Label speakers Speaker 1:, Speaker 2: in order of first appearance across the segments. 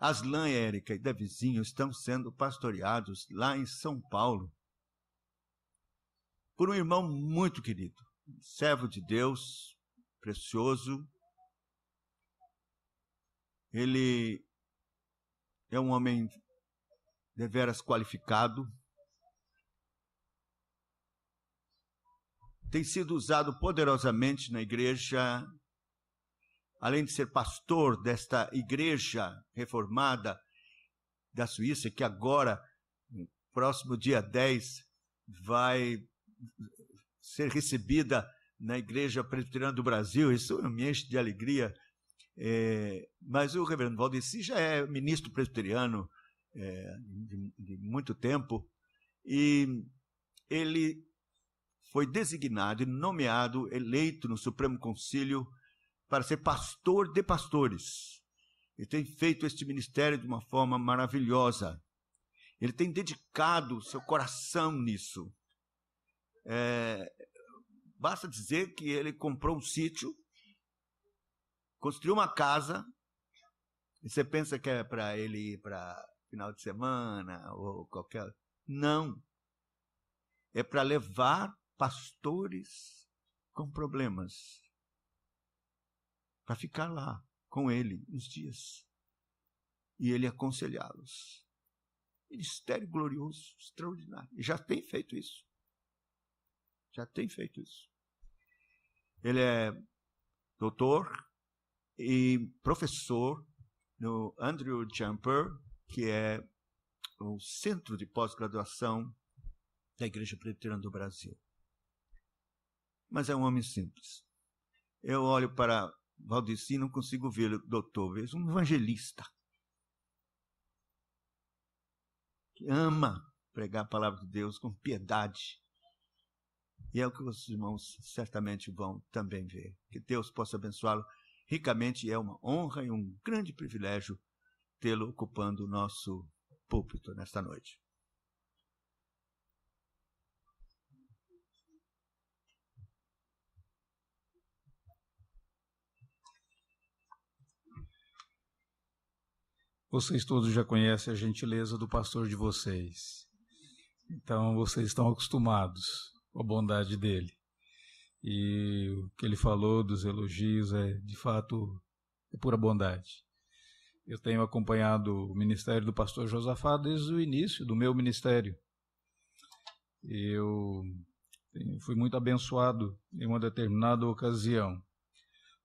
Speaker 1: Aslan, Érica e Davizinho estão sendo pastoreados lá em São Paulo por um irmão muito querido, servo de Deus, precioso. Ele é um homem deveras qualificado, tem sido usado poderosamente na igreja, além de ser pastor desta igreja reformada da Suíça, que agora, no próximo dia 10, vai ser recebida na Igreja Presbiteriana do Brasil. Isso me enche de alegria. Mas o reverendo Valdeci já é ministro presbiteriano de muito tempo, e ele foi designado e nomeado, eleito no Supremo Concílio para ser pastor de pastores. Ele tem feito este ministério de uma forma maravilhosa. Ele tem dedicado seu coração nisso. Basta dizer que ele comprou um sítio, construiu uma casa, e você pensa que é para ele ir para final de semana ou qualquer... Não. É para levar pastores com problemas para ficar lá com ele uns dias e ele aconselhá-los. Ministério glorioso, extraordinário. E já tem feito isso. Ele é doutor e professor no Andrew Jumper, que é o centro de pós-graduação da Igreja Presbiteriana do Brasil. Mas é um homem simples. Eu olho para Valdeci e não consigo ver doutor, vejo um evangelista que ama pregar a palavra de Deus com piedade. E é o que os irmãos certamente vão também ver. Que Deus possa abençoá-lo ricamente. É uma honra e um grande privilégio tê-lo ocupando o nosso púlpito nesta noite.
Speaker 2: Vocês todos já conhecem a gentileza do pastor de vocês. Então, vocês estão acostumados com a bondade dele. E o que ele falou dos elogios de fato, é pura bondade. Eu tenho acompanhado o ministério do pastor Josafá desde o início do meu ministério. Eu fui muito abençoado em uma determinada ocasião.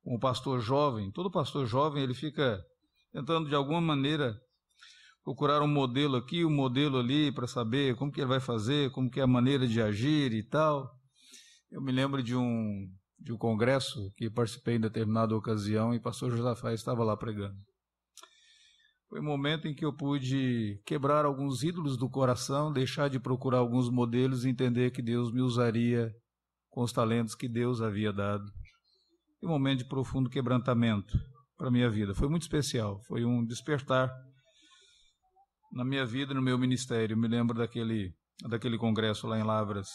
Speaker 2: Um pastor jovem, todo pastor jovem, ele fica tentando de alguma maneira procurar um modelo aqui, um modelo ali, para saber como que ele vai fazer, como que é a maneira de agir e tal. Eu me lembro de um congresso que participei em determinada ocasião e o pastor Josafá estava lá pregando. Foi um momento em que eu pude quebrar alguns ídolos do coração, deixar de procurar alguns modelos e entender que Deus me usaria com os talentos que Deus havia dado. Foi um momento de profundo quebrantamento para a minha vida. Foi muito especial, foi um despertar na minha vida, no meu ministério. Eu me lembro daquele congresso lá em Lavras,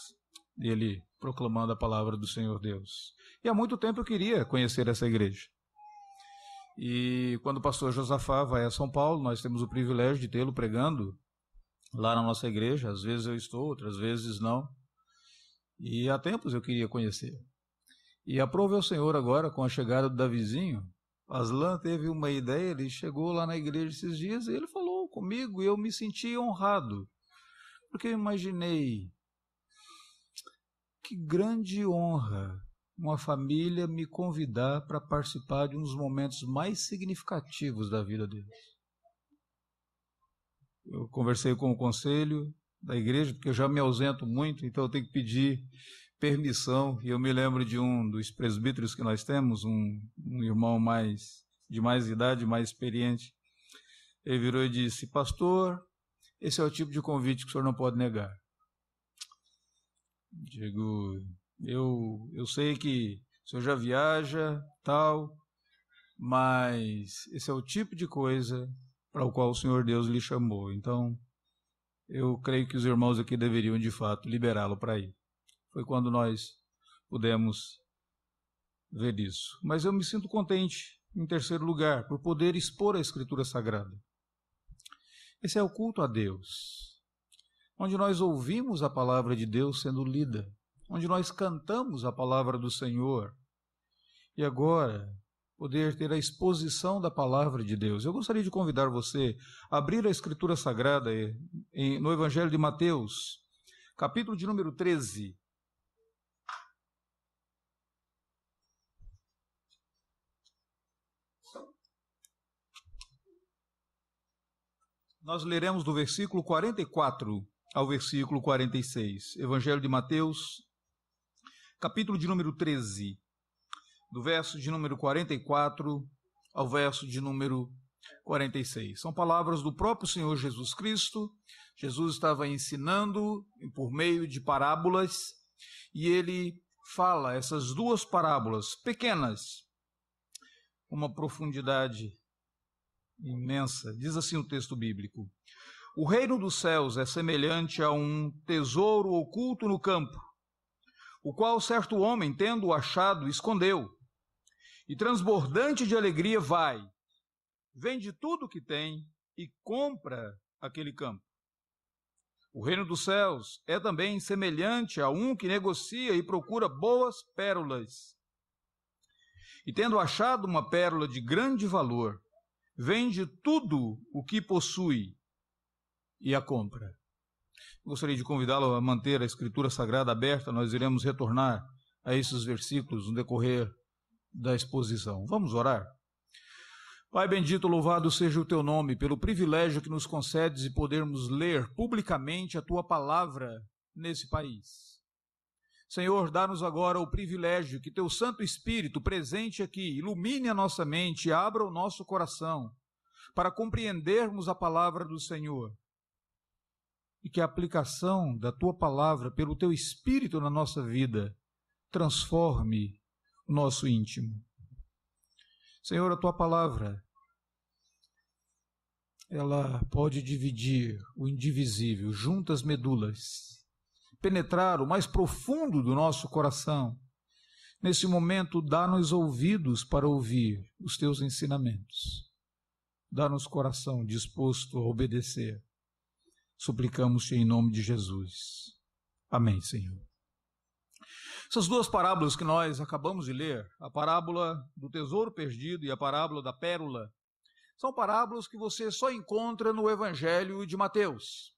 Speaker 2: ele proclamando a palavra do Senhor Deus. E há muito tempo eu queria conhecer essa igreja. E quando o pastor Josafá vai a São Paulo, nós temos o privilégio de tê-lo pregando lá na nossa igreja. Às vezes eu estou, outras vezes não. E há tempos eu queria conhecer. E aprove ao Senhor agora, com a chegada do Davizinho, Aslan teve uma ideia, ele chegou lá na igreja esses dias e ele falou comigo e eu me senti honrado. Porque eu imaginei, que grande honra uma família me convidar para participar de um dos momentos mais significativos da vida deles. Eu conversei com o conselho da igreja, porque eu já me ausento muito, então eu tenho que pedir permissão, e eu me lembro de um dos presbíteros que nós temos, um irmão de mais idade, mais experiente. Ele virou e disse: pastor, esse é o tipo de convite que o senhor não pode negar. Digo, eu sei que o senhor já viaja, tal, mas esse é o tipo de coisa para o qual o Senhor Deus lhe chamou. Então, eu creio que os irmãos aqui deveriam, de fato, liberá-lo para ir. Foi quando nós pudemos ver isso. Mas eu me sinto contente, em terceiro lugar, por poder expor a Escritura Sagrada. Esse é o culto a Deus, onde nós ouvimos a palavra de Deus sendo lida, onde nós cantamos a palavra do Senhor, e agora poder ter a exposição da palavra de Deus. Eu gostaria de convidar você a abrir a Escritura Sagrada no Evangelho de Mateus, capítulo de número 13. Nós leremos do versículo 44 ao versículo 46. Evangelho de Mateus, capítulo de número 13, do verso de número 44 ao verso de número 46. São palavras do próprio Senhor Jesus Cristo. Jesus estava ensinando por meio de parábolas, e ele fala essas duas parábolas pequenas, uma profundidade imensa. Diz assim o texto bíblico: o reino dos céus é semelhante a um tesouro oculto no campo, o qual certo homem, tendo-o achado, escondeu, e transbordante de alegria vai, vende tudo o que tem e compra aquele campo. O reino dos céus é também semelhante a um que negocia e procura boas pérolas. E tendo achado uma pérola de grande valor, vende tudo o que possui e a compra. Gostaria de convidá-lo a manter a Escritura Sagrada aberta. Nós iremos retornar a esses versículos no decorrer da exposição. Vamos orar? Pai bendito, louvado seja o teu nome pelo privilégio que nos concedes de podermos ler publicamente a tua palavra nesse país. Senhor, dá-nos agora o privilégio que teu Santo Espírito presente aqui ilumine a nossa mente e abra o nosso coração para compreendermos a palavra do Senhor, e que a aplicação da tua palavra pelo teu Espírito na nossa vida transforme o nosso íntimo. Senhor, a tua palavra, ela pode dividir o indivisível, juntas medulas, penetrar o mais profundo do nosso coração. Nesse momento, dá-nos ouvidos para ouvir os teus ensinamentos. Dá-nos coração disposto a obedecer. Suplicamos-te em nome de Jesus. Amém, Senhor. Essas duas parábolas que nós acabamos de ler, a parábola do tesouro perdido e a parábola da pérola, são parábolas que você só encontra no Evangelho de Mateus.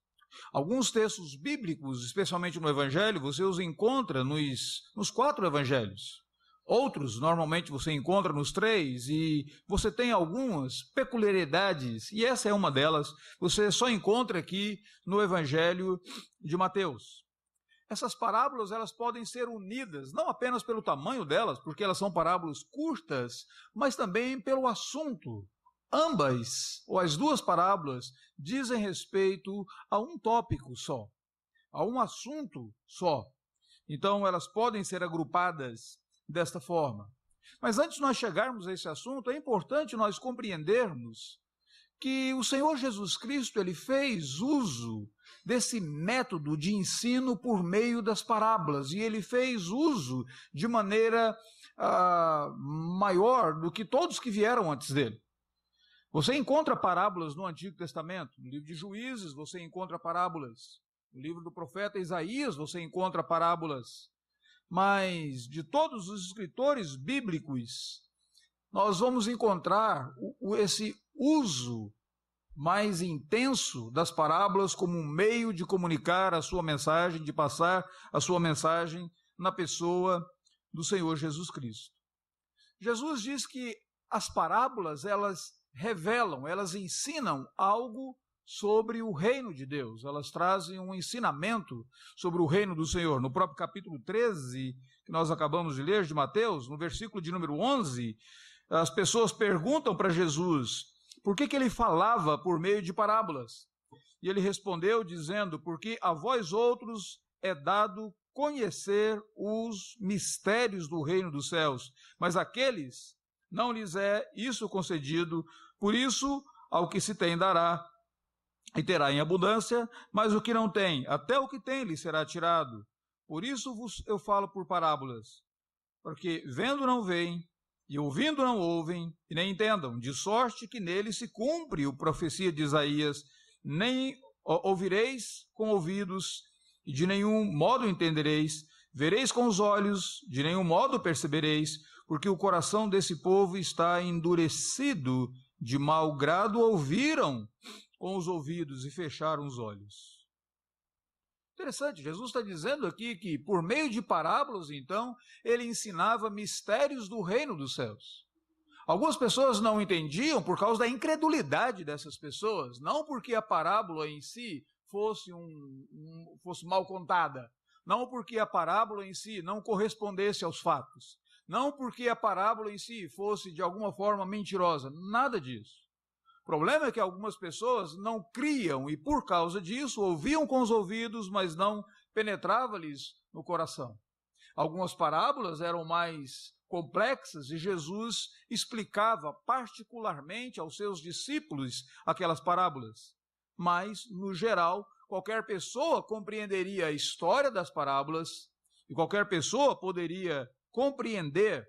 Speaker 2: Alguns textos bíblicos, especialmente no Evangelho, você os encontra nos 4 evangelhos. Outros, normalmente, você encontra nos 3, e você tem algumas peculiaridades, e essa é uma delas, você só encontra aqui no Evangelho de Mateus. Essas parábolas, elas podem ser unidas, não apenas pelo tamanho delas, porque elas são parábolas curtas, mas também pelo assunto. Ambas, ou as duas parábolas, dizem respeito a um tópico só, a um assunto só. Então, elas podem ser agrupadas desta forma. Mas antes de nós chegarmos a esse assunto, é importante nós compreendermos que o Senhor Jesus Cristo, ele fez uso desse método de ensino por meio das parábolas, e ele fez uso de maneira maior do que todos que vieram antes dele. Você encontra parábolas no Antigo Testamento, no livro de Juízes você encontra parábolas, no livro do profeta Isaías você encontra parábolas, mas de todos os escritores bíblicos, nós vamos encontrar esse uso mais intenso das parábolas como um meio de comunicar a sua mensagem, de passar a sua mensagem na pessoa do Senhor Jesus Cristo. Jesus diz que as parábolas, elas revelam, elas ensinam algo sobre o reino de Deus, elas trazem um ensinamento sobre o reino do Senhor. No próprio capítulo 13, que nós acabamos de ler, de Mateus, no versículo de número 11, as pessoas perguntam para Jesus por que ele falava por meio de parábolas. E ele respondeu dizendo: porque a vós outros é dado conhecer os mistérios do reino dos céus, mas aqueles não lhes é isso concedido. Por isso, ao que se tem dará, e terá em abundância, mas o que não tem, até o que tem lhe será tirado. Por isso eu falo por parábolas, porque vendo não veem, e ouvindo não ouvem, e nem entendam, de sorte que nele se cumpre a profecia de Isaías, nem ouvireis com ouvidos, e de nenhum modo entendereis, vereis com os olhos, de nenhum modo percebereis, porque o coração desse povo está endurecido, de mau grado ouviram com os ouvidos e fecharam os olhos. Interessante, Jesus está dizendo aqui que por meio de parábolas, então, ele ensinava mistérios do reino dos céus. Algumas pessoas não entendiam por causa da incredulidade dessas pessoas, não porque a parábola em si fosse mal contada, não porque a parábola em si não correspondesse aos fatos, não porque a parábola em si fosse de alguma forma mentirosa, nada disso. O problema é que algumas pessoas não criam e por causa disso ouviam com os ouvidos, mas não penetrava-lhes no coração. Algumas parábolas eram mais complexas e Jesus explicava particularmente aos seus discípulos aquelas parábolas. Mas, no geral, qualquer pessoa compreenderia a história das parábolas e qualquer pessoa poderia compreender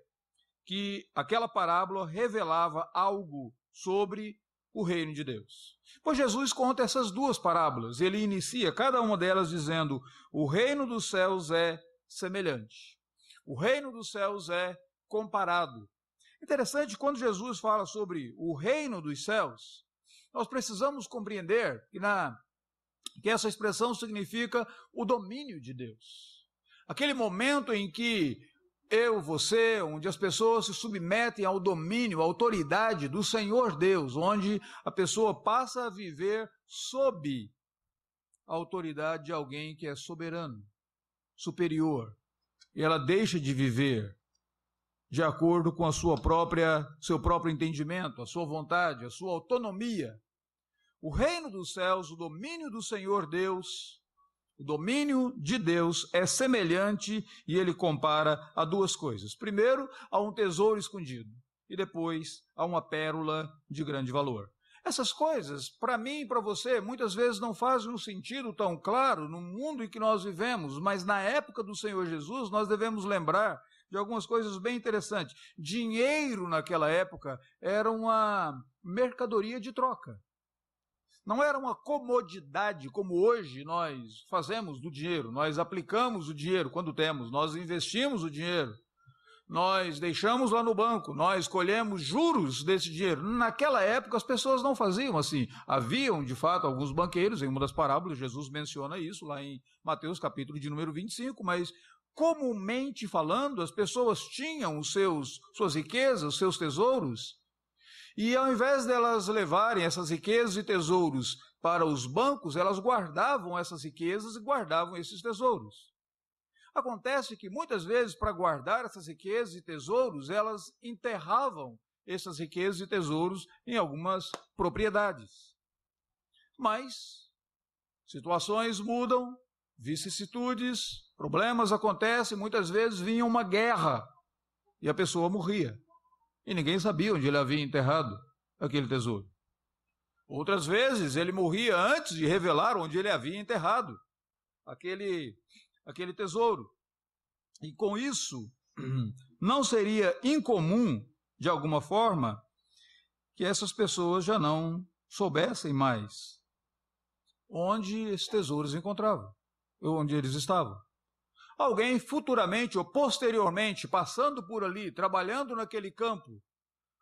Speaker 2: que aquela parábola revelava algo sobre o reino de Deus. Pois Jesus conta essas duas parábolas. Ele inicia cada uma delas dizendo: o reino dos céus é semelhante. O reino dos céus é comparado. Interessante, quando Jesus fala sobre o reino dos céus, nós precisamos compreender que essa expressão significa o domínio de Deus. Aquele momento em que você, onde as pessoas se submetem ao domínio, à autoridade do Senhor Deus, onde a pessoa passa a viver sob a autoridade de alguém que é soberano, superior, e ela deixa de viver de acordo com seu próprio entendimento, a sua vontade, a sua autonomia. O reino dos céus, o domínio do Senhor Deus, o domínio de Deus é semelhante e ele compara a duas coisas. Primeiro, a um tesouro escondido e depois a uma pérola de grande valor. Essas coisas, para mim e para você, muitas vezes não fazem um sentido tão claro no mundo em que nós vivemos, mas na época do Senhor Jesus nós devemos lembrar de algumas coisas bem interessantes. Dinheiro naquela época era uma mercadoria de troca. Não era uma comodidade como hoje nós fazemos do dinheiro. Nós aplicamos o dinheiro quando temos, nós investimos o dinheiro, nós deixamos lá no banco, nós colhemos juros desse dinheiro. Naquela época as pessoas não faziam assim. Haviam, de fato, alguns banqueiros, em uma das parábolas, Jesus menciona isso lá em Mateus capítulo de número 25, mas comumente falando, as pessoas tinham suas riquezas, os seus tesouros, e ao invés delas levarem essas riquezas e tesouros para os bancos, elas guardavam essas riquezas e guardavam esses tesouros. Acontece que muitas vezes, para guardar essas riquezas e tesouros, elas enterravam essas riquezas e tesouros em algumas propriedades. Mas situações mudam, vicissitudes, problemas acontecem, muitas vezes vinha uma guerra e a pessoa morria. E ninguém sabia onde ele havia enterrado aquele tesouro. Outras vezes ele morria antes de revelar onde ele havia enterrado aquele tesouro. E com isso, não seria incomum, de alguma forma, que essas pessoas já não soubessem mais onde esses tesouros encontravam, ou onde eles estavam. Alguém futuramente ou posteriormente, passando por ali, trabalhando naquele campo,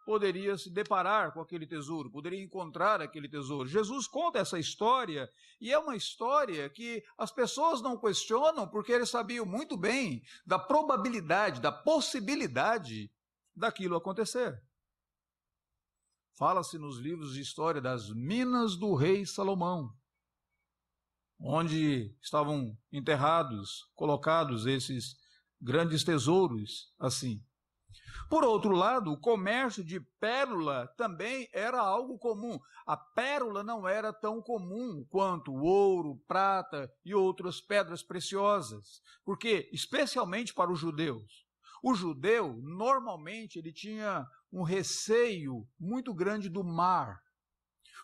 Speaker 2: poderia se deparar com aquele tesouro, poderia encontrar aquele tesouro. Jesus conta essa história, e é uma história que as pessoas não questionam, porque eles sabiam muito bem da probabilidade, da possibilidade daquilo acontecer. Fala-se nos livros de história das minas do rei Salomão, onde estavam enterrados, colocados esses grandes tesouros assim. Por outro lado, o comércio de pérola também era algo comum. A pérola não era tão comum quanto o ouro, prata e outras pedras preciosas, porque, especialmente para os judeus, o judeu, normalmente, ele tinha um receio muito grande do mar.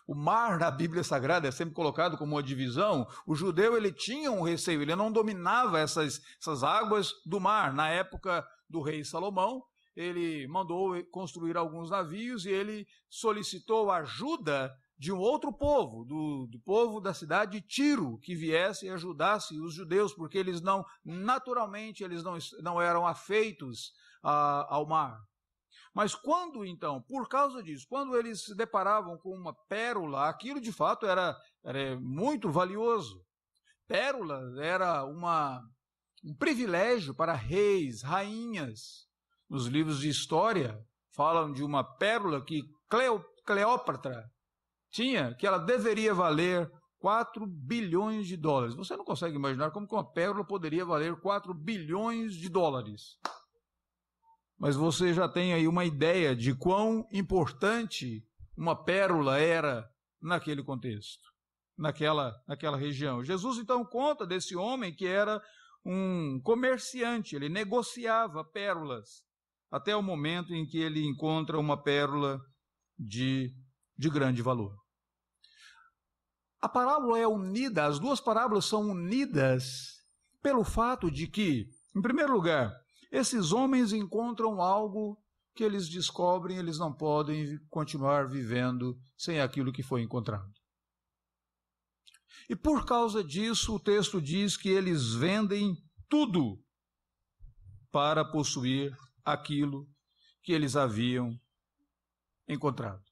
Speaker 2: O mar na Bíblia Sagrada é sempre colocado como uma divisão. O judeu, ele tinha um receio, ele não dominava essas águas do mar. Na época do rei Salomão, ele mandou construir alguns navios e ele solicitou ajuda de um outro povo, do povo da cidade de Tiro, que viesse e ajudasse os judeus, porque eles não, naturalmente, eles não eram afeitos ao mar. Mas quando, então, por causa disso, quando eles se deparavam com uma pérola, aquilo de fato era muito valioso. Pérola era um privilégio para reis, rainhas. Nos livros de história, falam de uma pérola que Cleópatra tinha, que ela deveria valer 4 bilhões de dólares. Você não consegue imaginar como que uma pérola poderia valer 4 bilhões de dólares. Mas você já tem aí uma ideia de quão importante uma pérola era naquele contexto, naquela região. Jesus então conta desse homem que era um comerciante, ele negociava pérolas, até o momento em que ele encontra uma pérola de grande valor. A parábola é unida, as duas parábolas são unidas pelo fato de que, em primeiro lugar, esses homens encontram algo que eles descobrem, eles não podem continuar vivendo sem aquilo que foi encontrado. E por causa disso, o texto diz que eles vendem tudo para possuir aquilo que eles haviam encontrado.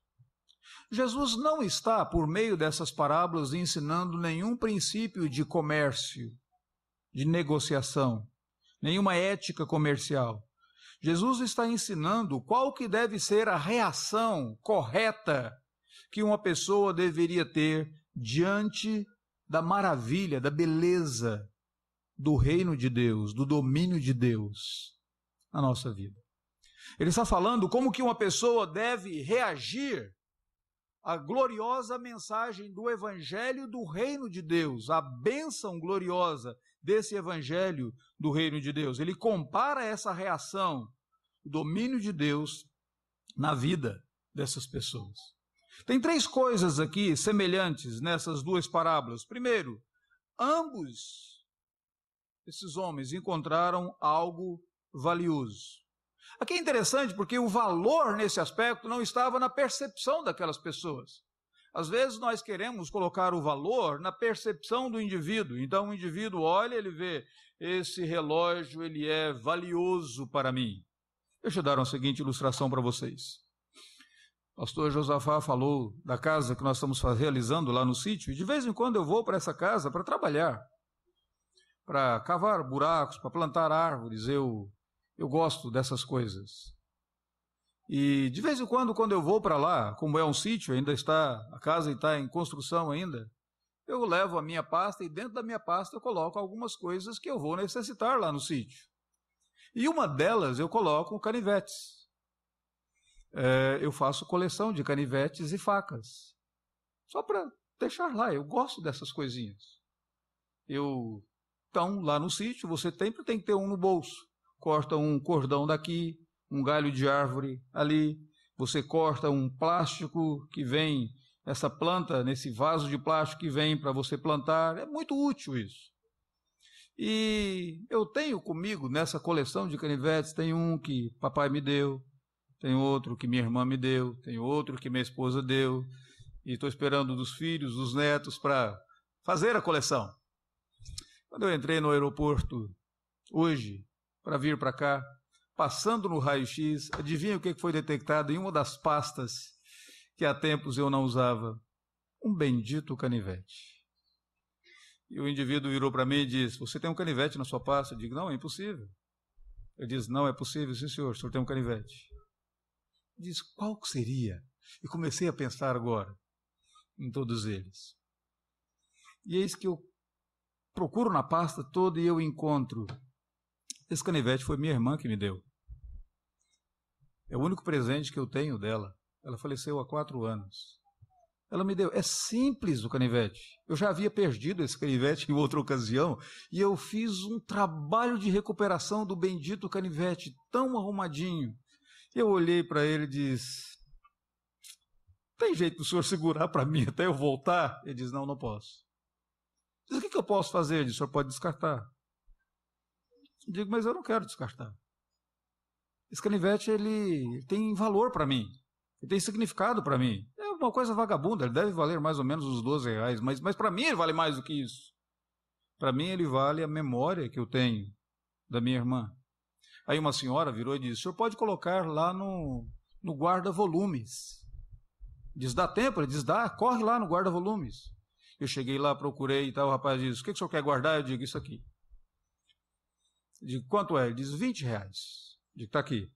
Speaker 2: Jesus não está, por meio dessas parábolas, ensinando nenhum princípio de comércio, de negociação, nenhuma ética comercial. Jesus está ensinando qual que deve ser a reação correta que uma pessoa deveria ter diante da maravilha, da beleza do reino de Deus, do domínio de Deus na nossa vida. Ele está falando como que uma pessoa deve reagir à gloriosa mensagem do evangelho do reino de Deus, a bênção gloriosa desse evangelho do reino de Deus. Ele compara essa reação, o domínio de Deus na vida dessas pessoas. Tem 3 coisas aqui semelhantes nessas duas parábolas. Primeiro, ambos esses homens encontraram algo valioso. Aqui é interessante porque o valor nesse aspecto não estava na percepção daquelas pessoas. Às vezes nós queremos colocar o valor na percepção do indivíduo. Então o indivíduo olha, ele vê, esse relógio ele é valioso para mim. Deixa eu dar uma seguinte ilustração para vocês. O pastor Josafá falou da casa que nós estamos realizando lá no sítio, e de vez em quando eu vou para essa casa para trabalhar, para cavar buracos, para plantar árvores. Eu gosto dessas coisas. E de vez em quando eu vou para lá, como é um sítio, a casa está em construção ainda, eu levo a minha pasta e dentro da minha pasta eu coloco algumas coisas que eu vou necessitar lá no sítio. E uma delas eu coloco canivetes. Eu faço coleção de canivetes e facas, só para deixar lá. Eu gosto dessas coisinhas. Então, lá no sítio, você sempre tem que ter um no bolso. Corta um cordão daqui, um galho de árvore ali, você corta um plástico que vem, essa planta, nesse vaso de plástico que vem para você plantar. É muito útil isso. E eu tenho comigo, nessa coleção de canivetes, tem um que papai me deu, tem outro que minha irmã me deu, tem outro que minha esposa deu, e estou esperando dos filhos, dos netos, para fazer a coleção. Quando eu entrei no aeroporto hoje, para vir para cá, passando no raio-x, adivinha o que foi detectado em uma das pastas que há tempos eu não usava? Um bendito canivete. E o indivíduo virou para mim e disse: você tem um canivete na sua pasta? Eu digo: não, é impossível. Ele diz: não, é possível, sim senhor, o senhor tem um canivete. Diz: qual que seria? E comecei a pensar agora em todos eles. E eis que eu procuro na pasta toda e eu encontro. Esse canivete foi minha irmã que me deu. É o único presente que eu tenho dela. Ela faleceu há 4 anos. Ela me deu. É simples o canivete. Eu já havia perdido esse canivete em outra ocasião e eu fiz um trabalho de recuperação do bendito canivete, tão arrumadinho. Eu olhei para ele e disse: tem jeito do senhor segurar para mim até eu voltar? Ele diz: não posso. Diz: o que eu posso fazer? Ele diz: o senhor pode descartar. Eu digo: mas eu não quero descartar. Esse canivete ele tem valor para mim, ele tem significado para mim. Eu uma coisa vagabunda, ele deve valer mais ou menos uns R$12, mas para mim ele vale mais do que isso. Para mim ele vale a memória que eu tenho da minha irmã. Aí uma senhora virou e disse: o senhor pode colocar lá no guarda-volumes. Diz: dá tempo? Ele diz: dá, corre lá no guarda-volumes. Eu cheguei lá, procurei e tal, o rapaz disse: o que o senhor quer guardar? Eu digo: isso aqui. Eu digo: quanto é? Ele diz: R$20. Eu digo: está aqui. Ele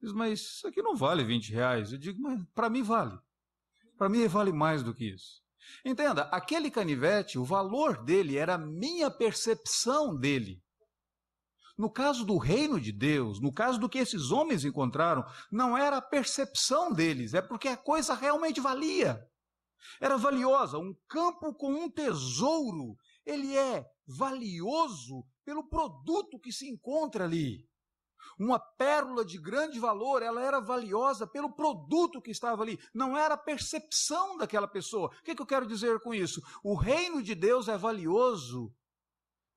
Speaker 2: diz: mas isso aqui não vale R$20. Eu digo: mas para mim vale. Para mim vale mais do que isso. Entenda, aquele canivete, o valor dele era a minha percepção dele. No caso do reino de Deus, no caso do que esses homens encontraram, não era a percepção deles, é porque a coisa realmente valia. Era valiosa. Um campo com um tesouro, ele é valioso pelo produto que se encontra ali. Uma pérola de grande valor, ela era valiosa pelo produto que estava ali, não era a percepção daquela pessoa. O que eu quero dizer com isso? O reino de Deus é valioso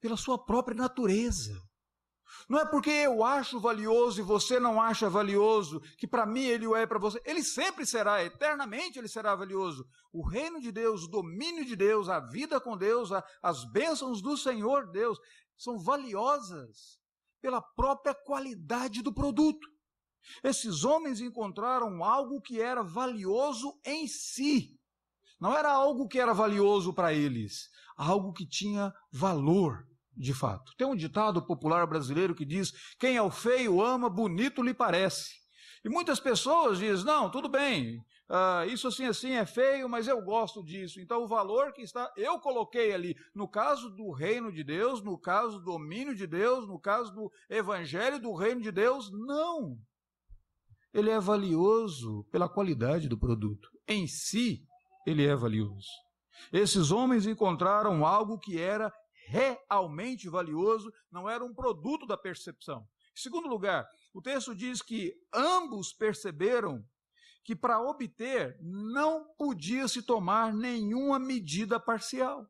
Speaker 2: pela sua própria natureza. Não é porque eu acho valioso e você não acha valioso, que para mim ele o é para você. Ele sempre será, eternamente ele será valioso. O reino de Deus, o domínio de Deus, a vida com Deus, as bênçãos do Senhor Deus, são valiosas pela própria qualidade do produto. Esses homens encontraram algo que era valioso em si. Não era algo que era valioso para eles, algo que tinha valor. De fato, tem um ditado popular brasileiro que diz: quem ao feio ama, bonito lhe parece. E muitas pessoas dizem: não, tudo bem, isso assim é feio, mas eu gosto disso. Então o valor que está, eu coloquei ali, no caso do reino de Deus, no caso do domínio de Deus, no caso do evangelho do reino de Deus, não. Ele é valioso pela qualidade do produto. Em si, ele é valioso. Esses homens encontraram algo que era realmente valioso, não era um produto da percepção. Em segundo lugar, o texto diz que ambos perceberam que para obter não podia se tomar nenhuma medida parcial.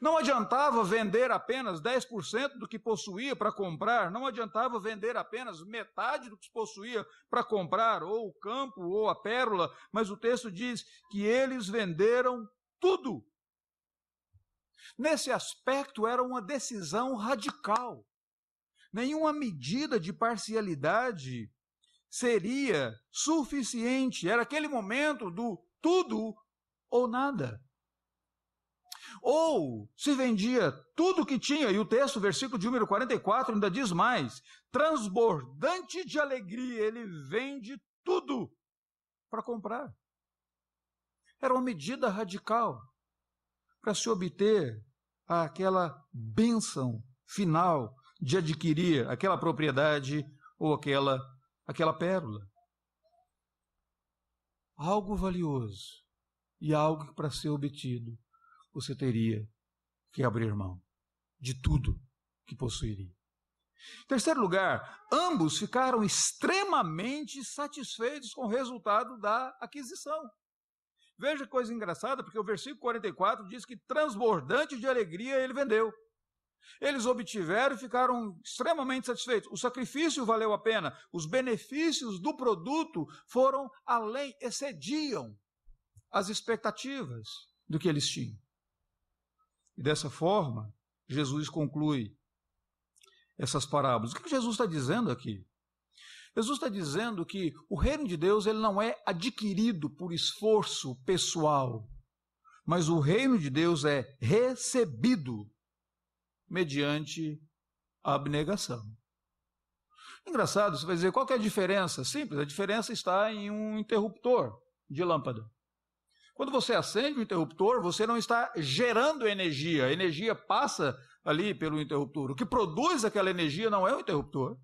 Speaker 2: Não adiantava vender apenas 10% do que possuía para comprar, não adiantava vender apenas metade do que possuía para comprar, ou o campo, ou a pérola, mas o texto diz que eles venderam tudo. Nesse aspecto, era uma decisão radical. Nenhuma medida de parcialidade seria suficiente. Era aquele momento do tudo ou nada. Ou se vendia tudo que tinha, e o texto, versículo de número 44, ainda diz mais: transbordante de alegria, ele vende tudo para comprar. Era uma medida radical para se obter aquela bênção final de adquirir aquela propriedade ou aquela pérola. Algo valioso e algo que para ser obtido você teria que abrir mão de tudo que possuiria. Em terceiro lugar, ambos ficaram extremamente satisfeitos com o resultado da aquisição. Veja que coisa engraçada, porque o versículo 44 diz que transbordante de alegria ele vendeu. Eles obtiveram e ficaram extremamente satisfeitos. O sacrifício valeu a pena. Os benefícios do produto foram além, excediam as expectativas do que eles tinham. E dessa forma, Jesus conclui essas parábolas. O que Jesus está dizendo aqui? Jesus está dizendo que o reino de Deus ele não é adquirido por esforço pessoal, mas o reino de Deus é recebido mediante a abnegação. Engraçado, você vai dizer, qual que é a diferença? Simples, a diferença está em um interruptor de lâmpada. Quando você acende o interruptor, você não está gerando energia, a energia passa ali pelo interruptor. O que produz aquela energia não é o interruptor.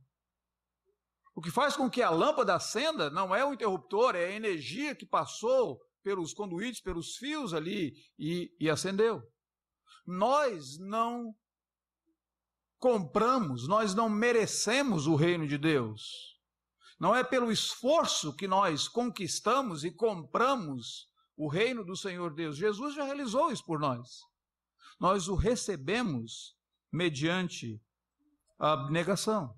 Speaker 2: O que faz com que a lâmpada acenda não é o interruptor, é a energia que passou pelos conduítes, pelos fios ali e acendeu. Nós não compramos, nós não merecemos o reino de Deus. Não é pelo esforço que nós conquistamos e compramos o reino do Senhor Deus. Jesus já realizou isso por nós. Nós o recebemos mediante a abnegação.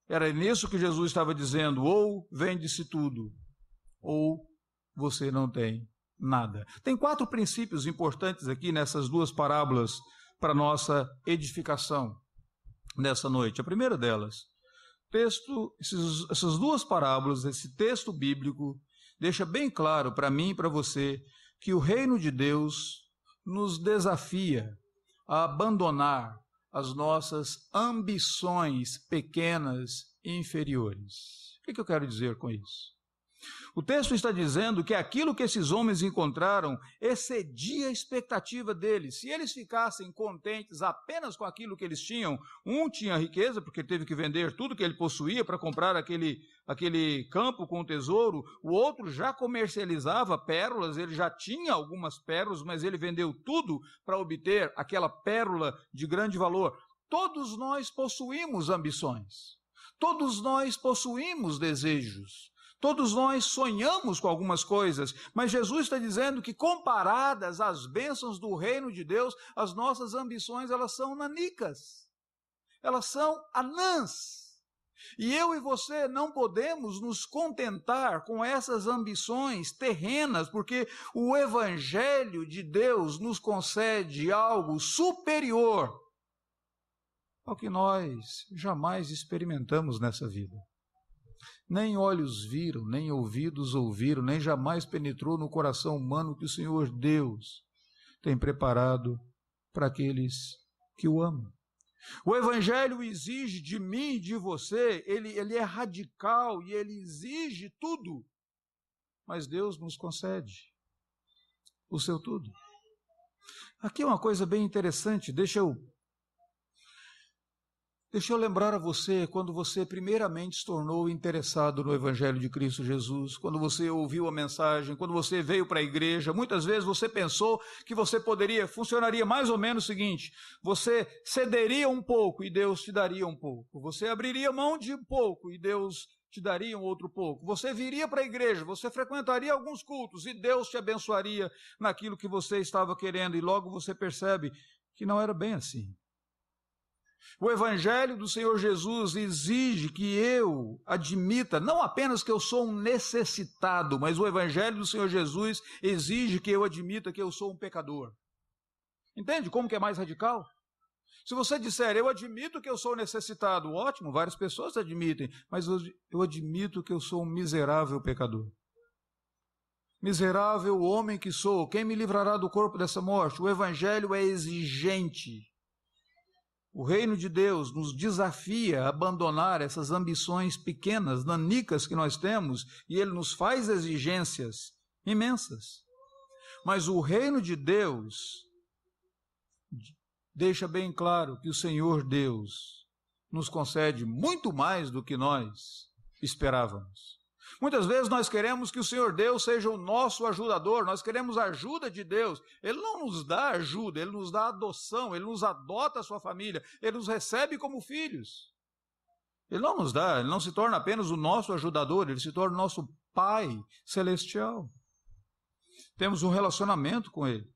Speaker 2: Era nisso que Jesus estava dizendo, ou vende-se tudo, ou você não tem nada. Tem 4 princípios importantes aqui nessas 2 parábolas para nossa edificação nessa noite. A primeira delas, essas 2 parábolas, esse texto bíblico, deixa bem claro para mim e para você que o reino de Deus nos desafia a abandonar as nossas ambições pequenas e inferiores. O que eu quero dizer com isso? O texto está dizendo que aquilo que esses homens encontraram excedia a expectativa deles. Se eles ficassem contentes apenas com aquilo que eles tinham, um tinha riqueza, porque teve que vender tudo que ele possuía para comprar aquele campo com tesouro, o outro já comercializava pérolas, ele já tinha algumas pérolas, mas ele vendeu tudo para obter aquela pérola de grande valor. Todos nós possuímos ambições, todos nós possuímos desejos. Todos nós sonhamos com algumas coisas, mas Jesus está dizendo que comparadas às bênçãos do reino de Deus, as nossas ambições, elas são nanicas, elas são anãs. E eu e você não podemos nos contentar com essas ambições terrenas, porque o Evangelho de Deus nos concede algo superior ao que nós jamais experimentamos nessa vida. Nem olhos viram, nem ouvidos ouviram, nem jamais penetrou no coração humano que o Senhor Deus tem preparado para aqueles que o amam. O Evangelho exige de mim e de você, ele é radical e ele exige tudo, mas Deus nos concede o seu tudo. Aqui é uma coisa bem interessante, deixa eu lembrar a você, quando você primeiramente se tornou interessado no Evangelho de Cristo Jesus, quando você ouviu a mensagem, quando você veio para a igreja, muitas vezes você pensou que você funcionaria mais ou menos o seguinte: você cederia um pouco e Deus te daria um pouco, você abriria mão de um pouco e Deus te daria um outro pouco, você viria para a igreja, você frequentaria alguns cultos e Deus te abençoaria naquilo que você estava querendo, e logo você percebe que não era bem assim. O Evangelho do Senhor Jesus exige que eu admita, não apenas que eu sou um necessitado, mas o Evangelho do Senhor Jesus exige que eu admita que eu sou um pecador. Entende como que é mais radical? Se você disser, eu admito que eu sou necessitado, ótimo, várias pessoas admitem, mas eu admito que eu sou um miserável pecador. Miserável homem que sou, quem me livrará do corpo dessa morte? O Evangelho é exigente. O reino de Deus nos desafia a abandonar essas ambições pequenas, nanicas que nós temos, e ele nos faz exigências imensas. Mas o reino de Deus deixa bem claro que o Senhor Deus nos concede muito mais do que nós esperávamos. Muitas vezes nós queremos que o Senhor Deus seja o nosso ajudador, nós queremos a ajuda de Deus. Ele não nos dá ajuda, Ele nos dá adoção, Ele nos adota a sua família, Ele nos recebe como filhos. Ele não nos dá, Ele não se torna apenas o nosso ajudador, Ele se torna o nosso Pai celestial. Temos um relacionamento com Ele.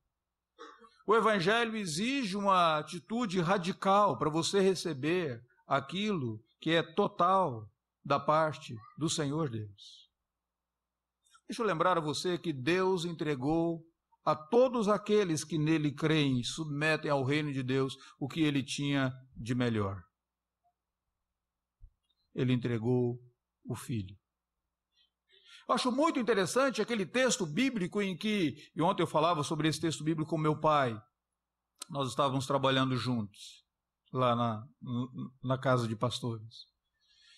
Speaker 2: O Evangelho exige uma atitude radical para você receber aquilo que é total da parte do Senhor Deus. Deixa eu lembrar a você que Deus entregou a todos aqueles que nele creem e submetem ao reino de Deus o que ele tinha de melhor. Ele entregou o Filho. Eu acho muito interessante aquele texto bíblico e ontem eu falava sobre esse texto bíblico com meu pai. Nós estávamos trabalhando juntos, lá na casa de pastores.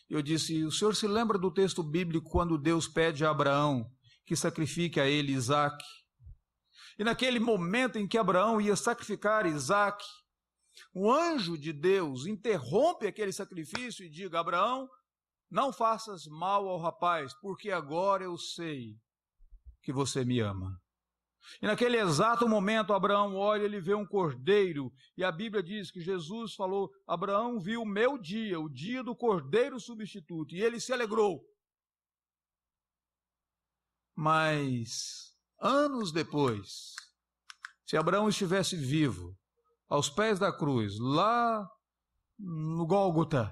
Speaker 2: Eu disse, o senhor se lembra do texto bíblico quando Deus pede a Abraão que sacrifique a ele Isaque? E naquele momento em que Abraão ia sacrificar Isaque, o anjo de Deus interrompe aquele sacrifício e diz, Abraão, não faças mal ao rapaz, porque agora eu sei que você me ama. E naquele exato momento, Abraão olha, ele vê um cordeiro, e a Bíblia diz que Jesus falou, Abraão viu o meu dia, o dia do cordeiro substituto, e ele se alegrou. Mas, anos depois, se Abraão estivesse vivo, aos pés da cruz, lá no Gólgota,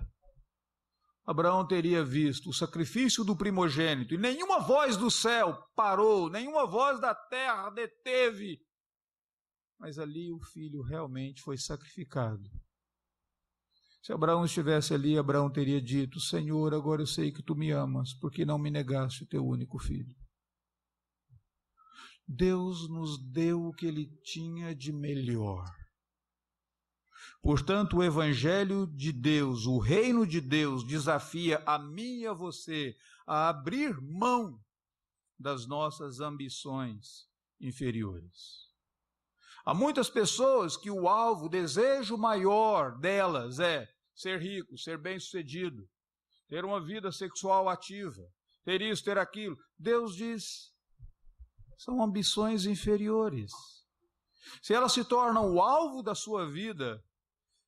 Speaker 2: Abraão teria visto o sacrifício do primogênito, e nenhuma voz do céu parou, nenhuma voz da terra deteve. Mas ali o filho realmente foi sacrificado. Se Abraão estivesse ali, Abraão teria dito: Senhor, agora eu sei que tu me amas, porque não me negaste o teu único filho. Deus nos deu o que ele tinha de melhor. Portanto, o Evangelho de Deus, o reino de Deus, desafia a mim e a você a abrir mão das nossas ambições inferiores. Há muitas pessoas que o alvo, o desejo maior delas é ser rico, ser bem-sucedido, ter uma vida sexual ativa, ter isso, ter aquilo. Deus diz, são ambições inferiores. Se elas se tornam o alvo da sua vida,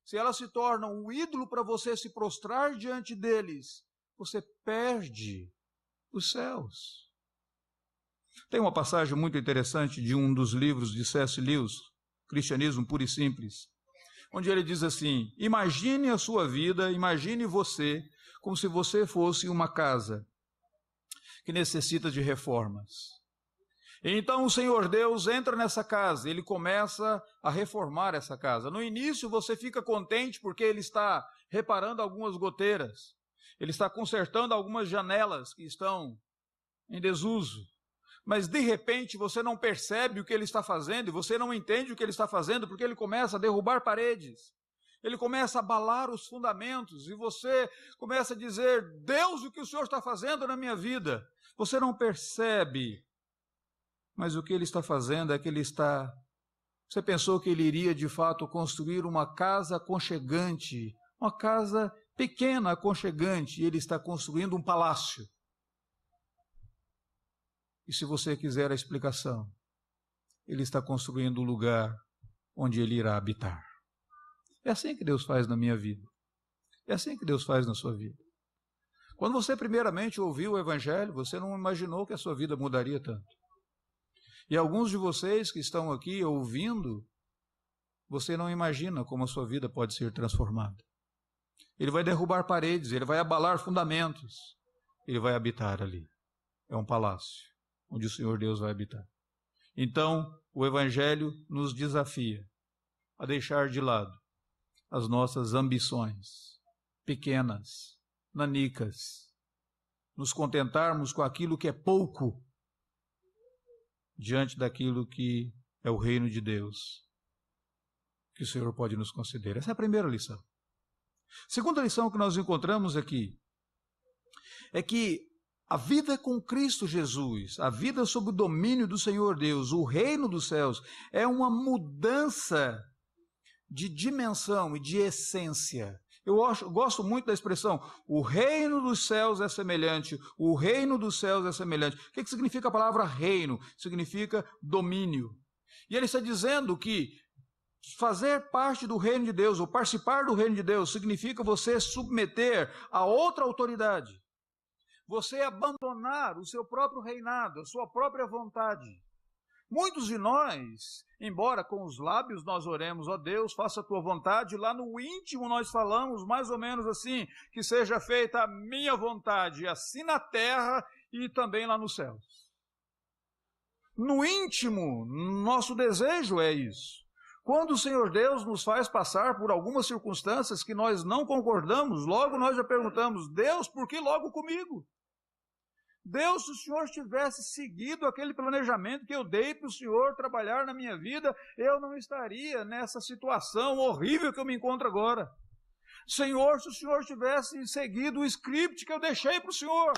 Speaker 2: se elas se tornam o ídolo para você se prostrar diante deles, você perde os céus. Tem uma passagem muito interessante de um dos livros de C.S. Lewis, Cristianismo Puro e Simples, onde ele diz assim: imagine a sua vida, imagine você, como se você fosse uma casa que necessita de reformas. Então o Senhor Deus entra nessa casa, ele começa a reformar essa casa. No início você fica contente porque ele está reparando algumas goteiras, ele está consertando algumas janelas que estão em desuso. Mas de repente você não percebe o que ele está fazendo, e você não entende o que ele está fazendo, porque ele começa a derrubar paredes, ele começa a abalar os fundamentos, e você começa a dizer: Deus, o que o Senhor está fazendo na minha vida? Você não percebe. Mas o que ele está fazendo é que você pensou que ele iria de fato construir uma casa aconchegante, uma casa pequena, aconchegante, e ele está construindo um palácio. E se você quiser a explicação, ele está construindo um lugar onde ele irá habitar. É assim que Deus faz na minha vida. É assim que Deus faz na sua vida. Quando você primeiramente ouviu o Evangelho, você não imaginou que a sua vida mudaria tanto. E alguns de vocês que estão aqui ouvindo, você não imagina como a sua vida pode ser transformada. Ele vai derrubar paredes, ele vai abalar fundamentos, ele vai habitar ali. É um palácio onde o Senhor Deus vai habitar. Então, o Evangelho nos desafia a deixar de lado as nossas ambições pequenas, nanicas, nos contentarmos com aquilo que é pouco diante daquilo que é o reino de Deus, que o Senhor pode nos conceder. Essa é a primeira lição. Segunda lição que nós encontramos aqui é que a vida com Cristo Jesus, a vida sob o domínio do Senhor Deus, o reino dos céus, é uma mudança de dimensão e de essência. Eu gosto muito da expressão, o reino dos céus é semelhante, o reino dos céus é semelhante. O que significa a palavra reino? Significa domínio. E ele está dizendo que fazer parte do reino de Deus, ou participar do reino de Deus, significa você submeter a outra autoridade. Você abandonar o seu próprio reinado, a sua própria vontade. Muitos de nós, embora com os lábios nós oremos, ó Deus, faça a tua vontade, lá no íntimo nós falamos mais ou menos assim, que seja feita a minha vontade, assim na terra e também lá nos céus. No íntimo, nosso desejo é isso. Quando o Senhor Deus nos faz passar por algumas circunstâncias que nós não concordamos, logo nós já perguntamos: Deus, por que logo comigo? Deus, se o Senhor tivesse seguido aquele planejamento que eu dei para o Senhor trabalhar na minha vida, eu não estaria nessa situação horrível que eu me encontro agora. Senhor, se o Senhor tivesse seguido o script que eu deixei para o Senhor,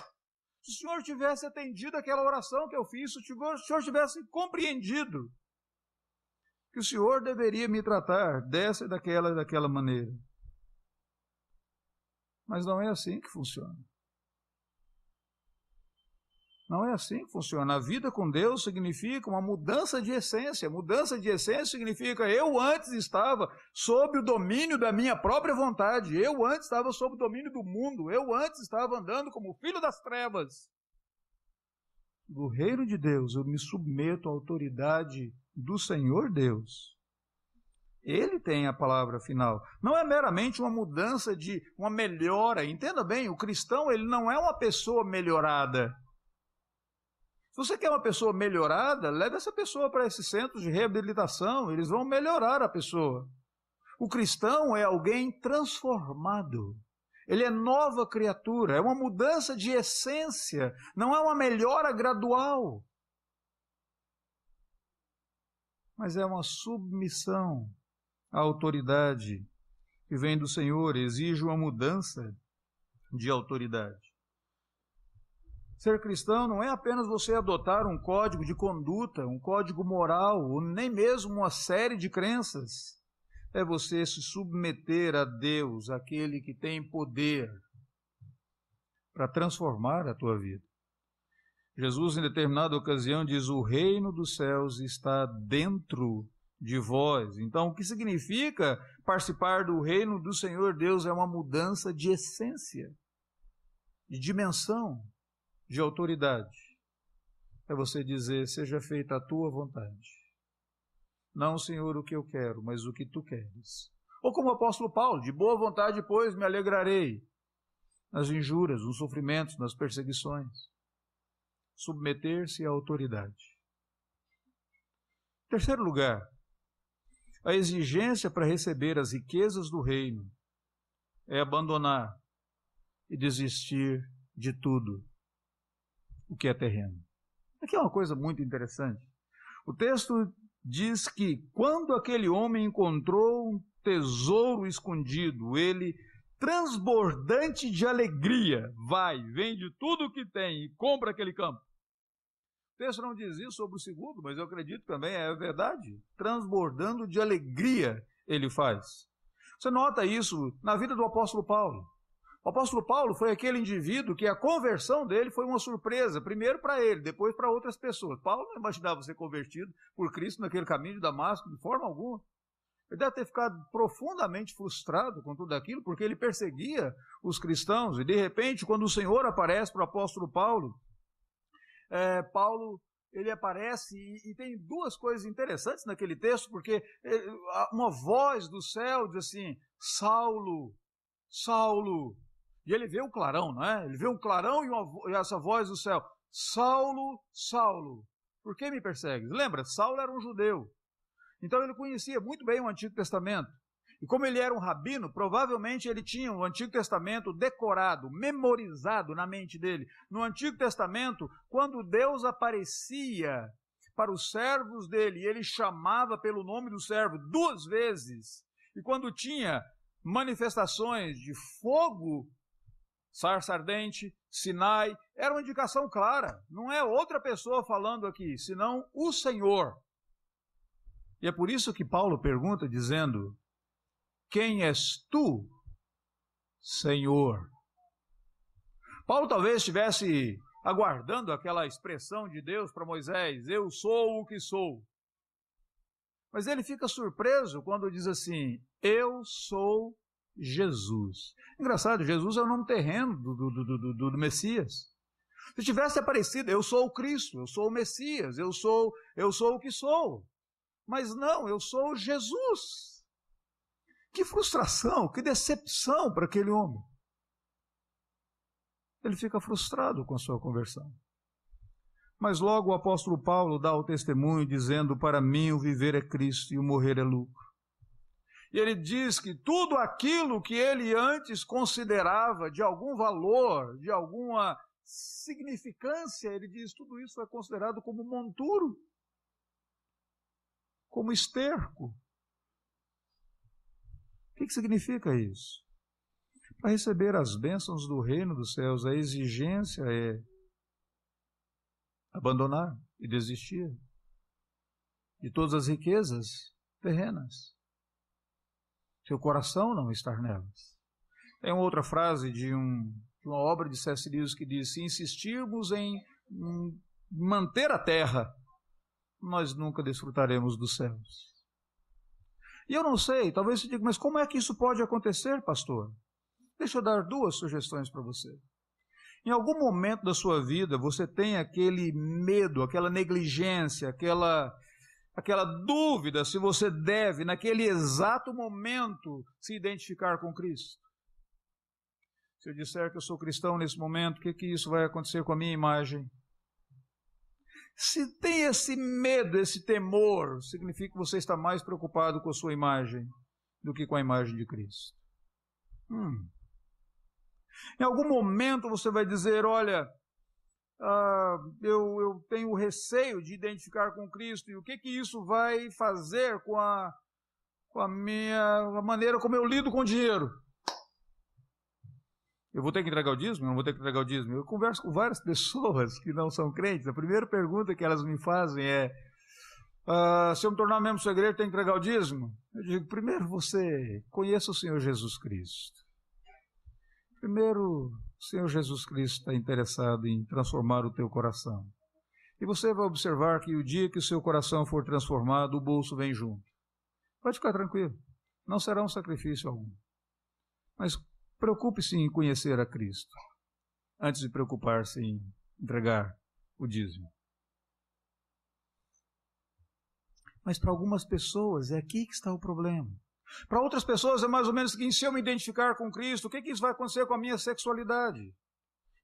Speaker 2: se o Senhor tivesse atendido aquela oração que eu fiz, se o Senhor tivesse compreendido que o Senhor deveria me tratar dessa e daquela maneira. Mas não é assim que funciona. Não é assim que funciona. A vida com Deus significa uma mudança de essência. Mudança de essência significa: eu antes estava sob o domínio da minha própria vontade. Eu antes estava sob o domínio do mundo. Eu antes estava andando como filho das trevas. Do reino de Deus, eu me submeto à autoridade do Senhor Deus. Ele tem a palavra final. Não é meramente uma mudança de uma melhora. Entenda bem, o cristão ele não é uma pessoa melhorada. Se você quer uma pessoa melhorada, leve essa pessoa para esses centros de reabilitação. Eles vão melhorar a pessoa. O cristão é alguém transformado. Ele é nova criatura. É uma mudança de essência. Não é uma melhora gradual. Mas é uma submissão. A autoridade que vem do Senhor exige uma mudança de autoridade. Ser cristão não é apenas você adotar um código de conduta, um código moral, ou nem mesmo uma série de crenças. É você se submeter a Deus, aquele que tem poder para transformar a tua vida. Jesus, em determinada ocasião, diz: o reino dos céus está dentro de vós. Então, o que significa participar do reino do Senhor Deus é uma mudança de essência, de dimensão, de autoridade. É você dizer: seja feita a tua vontade. Não, Senhor, o que eu quero, mas o que tu queres. Ou como o apóstolo Paulo: de boa vontade, pois, me alegrarei nas injúrias, nos sofrimentos, nas perseguições. Submeter-se à autoridade. Em terceiro lugar, a exigência para receber as riquezas do reino é abandonar e desistir de tudo o que é terreno. Aqui é uma coisa muito interessante. O texto diz que quando aquele homem encontrou um tesouro escondido, ele, transbordante de alegria, vende tudo o que tem e compra aquele campo. O texto não diz isso sobre o segundo, mas eu acredito que também é verdade. Transbordando de alegria ele faz. Você nota isso na vida do apóstolo Paulo. O apóstolo Paulo foi aquele indivíduo que a conversão dele foi uma surpresa, primeiro para ele, depois para outras pessoas. Paulo não imaginava ser convertido por Cristo naquele caminho de Damasco de forma alguma. Ele deve ter ficado profundamente frustrado com tudo aquilo, porque ele perseguia os cristãos. E de repente, quando o Senhor aparece para o apóstolo Paulo, Paulo ele aparece e tem duas coisas interessantes naquele texto, porque uma voz do céu diz assim: Saulo, Saulo. E ele vê um clarão, não é? Ele vê um clarão e essa voz do céu: Saulo, Saulo, por que me persegues? Lembra, Saulo era um judeu. Então ele conhecia muito bem o Antigo Testamento. E como ele era um rabino, provavelmente ele tinha o Antigo Testamento decorado, memorizado na mente dele. No Antigo Testamento, quando Deus aparecia para os servos dele, ele chamava pelo nome do servo 2 vezes. E quando tinha manifestações de fogo, sarça ardente, Sinai, era uma indicação clara. Não é outra pessoa falando aqui, senão o Senhor. E é por isso que Paulo pergunta, dizendo: quem és tu, Senhor? Paulo talvez estivesse aguardando aquela expressão de Deus para Moisés: eu sou o que sou. Mas ele fica surpreso quando diz assim: eu sou Jesus. Engraçado, Jesus é o nome terreno do Messias. Se tivesse aparecido: eu sou o Cristo, eu sou o Messias, eu sou o que sou. Mas não, eu sou Jesus. Que frustração, que decepção para aquele homem. Ele fica frustrado com a sua conversão. Mas logo o apóstolo Paulo dá o testemunho dizendo: para mim o viver é Cristo e o morrer é lucro. E ele diz que tudo aquilo que ele antes considerava de algum valor, de alguma significância, ele diz: tudo isso é considerado como monturo, como esterco. O que significa isso? Para receber as bênçãos do reino dos céus, a exigência é abandonar e desistir de todas as riquezas terrenas. Seu coração não estar nelas. Tem uma outra frase de uma obra de C.S. Lewis que diz: se insistirmos em manter a terra, nós nunca desfrutaremos dos céus. E eu não sei, talvez você diga: mas como é que isso pode acontecer, pastor? Deixa eu dar 2 sugestões para você. Em algum momento da sua vida, você tem aquele medo, aquela negligência, aquela aquela dúvida se você deve, naquele exato momento, se identificar com Cristo. Se eu disser que eu sou cristão nesse momento, o que isso vai acontecer com a minha imagem? Se tem esse medo, esse temor, significa que você está mais preocupado com a sua imagem do que com a imagem de Cristo. Em algum momento você vai dizer, olha, eu tenho receio de identificar com Cristo, e o que isso vai fazer com a maneira como eu lido com o dinheiro? Eu vou ter que entregar o dízimo? Eu não vou ter que entregar o dízimo? Eu converso com várias pessoas que não são crentes. A primeira pergunta que elas me fazem é, se eu me tornar membro da sua igreja, tem que entregar o dízimo? Eu digo, primeiro você conheça o Senhor Jesus Cristo. Primeiro, o Senhor Jesus Cristo está interessado em transformar o teu coração. E você vai observar que o dia que o seu coração for transformado, o bolso vem junto. Pode ficar tranquilo, não será um sacrifício algum. Mas preocupe-se em conhecer a Cristo, antes de preocupar-se em entregar o dízimo. Mas para algumas pessoas é aqui que está o problema. Para outras pessoas é mais ou menos o seguinte, se eu me identificar com Cristo, o que isso vai acontecer com a minha sexualidade?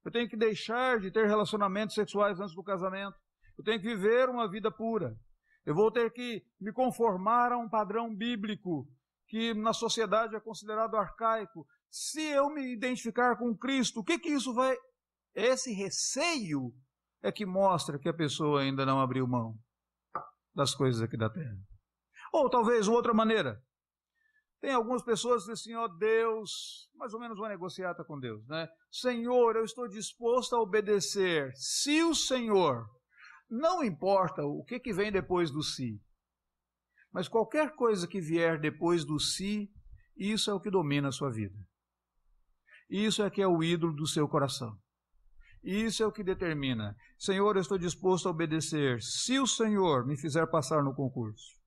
Speaker 2: Eu tenho que deixar de ter relacionamentos sexuais antes do casamento. Eu tenho que viver uma vida pura. Eu vou ter que me conformar a um padrão bíblico que na sociedade é considerado arcaico. Se eu me identificar com Cristo, o que isso vai... Esse receio é que mostra que a pessoa ainda não abriu mão das coisas aqui da terra. Ou talvez outra maneira. Tem algumas pessoas que dizem assim, Deus, mais ou menos uma negociata com Deus, né? Senhor, eu estou disposto a obedecer. Se o Senhor, não importa o que vem depois do si, mas qualquer coisa que vier depois do si, isso é o que domina a sua vida. Isso é que é o ídolo do seu coração. Isso é o que determina. Senhor, eu estou disposto a obedecer. Se o Senhor me fizer passar no concurso,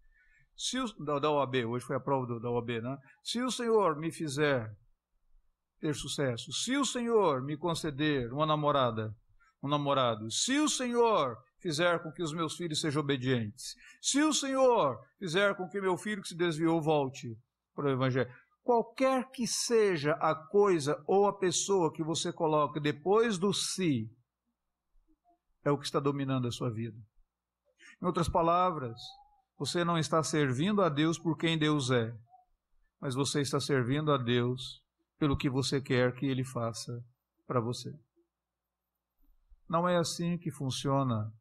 Speaker 2: da OAB, hoje foi a prova da OAB, né? Se o Senhor me fizer ter sucesso, se o Senhor me conceder uma namorada, um namorado, se o Senhor fizer com que os meus filhos sejam obedientes, se o Senhor fizer com que meu filho que se desviou volte para o Evangelho, qualquer que seja a coisa ou a pessoa que você coloca depois do si, é o que está dominando a sua vida. Em outras palavras, você não está servindo a Deus por quem Deus é, mas você está servindo a Deus pelo que você quer que Ele faça para você. Não é assim que funciona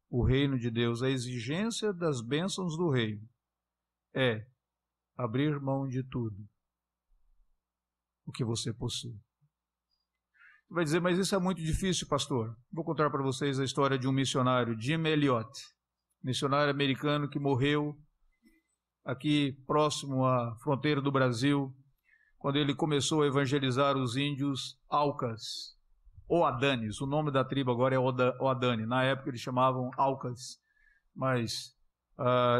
Speaker 2: o reino de Deus. A exigência das bênçãos do reino é abrir mão de tudo o que você possui. Você vai dizer, mas isso é muito difícil, pastor. Vou contar para vocês a história de um missionário, Jim Elliot, missionário americano que morreu aqui próximo à fronteira do Brasil, quando ele começou a evangelizar os índios Aucas, ou Adanes. O nome da tribo agora é Oadane. Na época eles chamavam Aucas, mas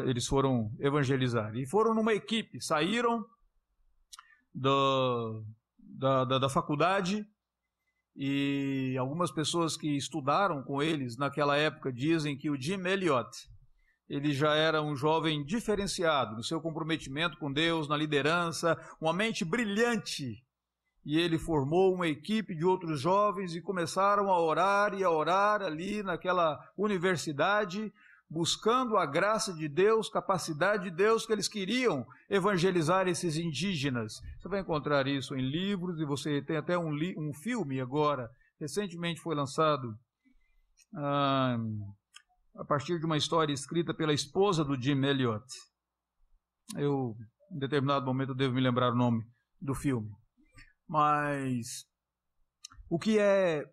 Speaker 2: eles foram evangelizar. E foram numa equipe, saíram da faculdade, e algumas pessoas que estudaram com eles naquela época dizem que o Jim Elliot, ele já era um jovem diferenciado no seu comprometimento com Deus, na liderança, uma mente brilhante. E ele formou uma equipe de outros jovens e começaram a orar ali naquela universidade, buscando a graça de Deus, capacidade de Deus, que eles queriam evangelizar esses indígenas. Você vai encontrar isso em livros, e você tem até um filme agora, recentemente foi lançado, a partir de uma história escrita pela esposa do Jim Elliot. Em determinado momento, eu devo me lembrar o nome do filme. Mas o que é,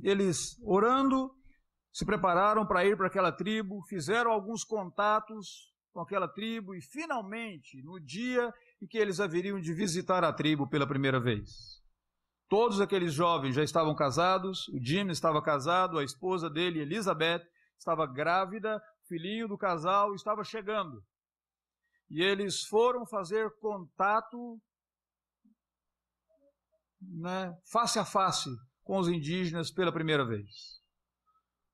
Speaker 2: eles orando, se prepararam para ir para aquela tribo, fizeram alguns contatos com aquela tribo, e finalmente, no dia em que eles haveriam de visitar a tribo pela primeira vez, todos aqueles jovens já estavam casados, o Jim estava casado, a esposa dele, Elizabeth, estava grávida, o filhinho do casal estava chegando. E eles foram fazer contato, face a face com os indígenas pela primeira vez.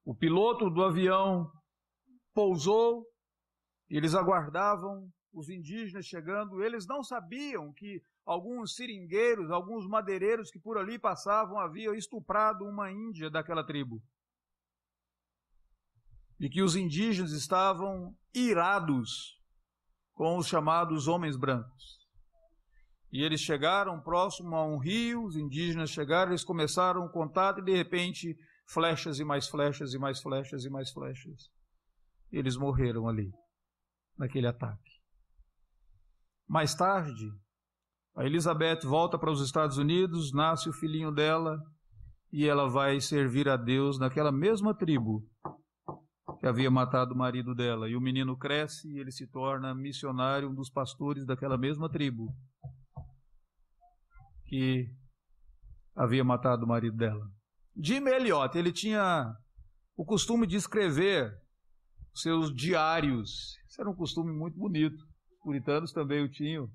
Speaker 2: O piloto do avião pousou, Eles aguardavam os indígenas chegando. Eles não sabiam que alguns seringueiros, alguns madeireiros que por ali passavam haviam estuprado uma índia daquela tribo. E que os indígenas estavam irados com os chamados homens brancos. E eles chegaram próximo a um rio, os indígenas chegaram, eles começaram o contato e de repente flechas e mais flechas e mais flechas e mais flechas. E eles morreram ali, naquele ataque. Mais tarde, a Elizabeth volta para os Estados Unidos, nasce o filhinho dela e ela vai servir a Deus naquela mesma tribo que havia matado o marido dela. E o menino cresce e ele se torna missionário, um dos pastores daquela mesma tribo que havia matado o marido dela. Jim Elliot, ele tinha o costume de escrever seus diários. Isso era um costume muito bonito. Os puritanos também o tinham.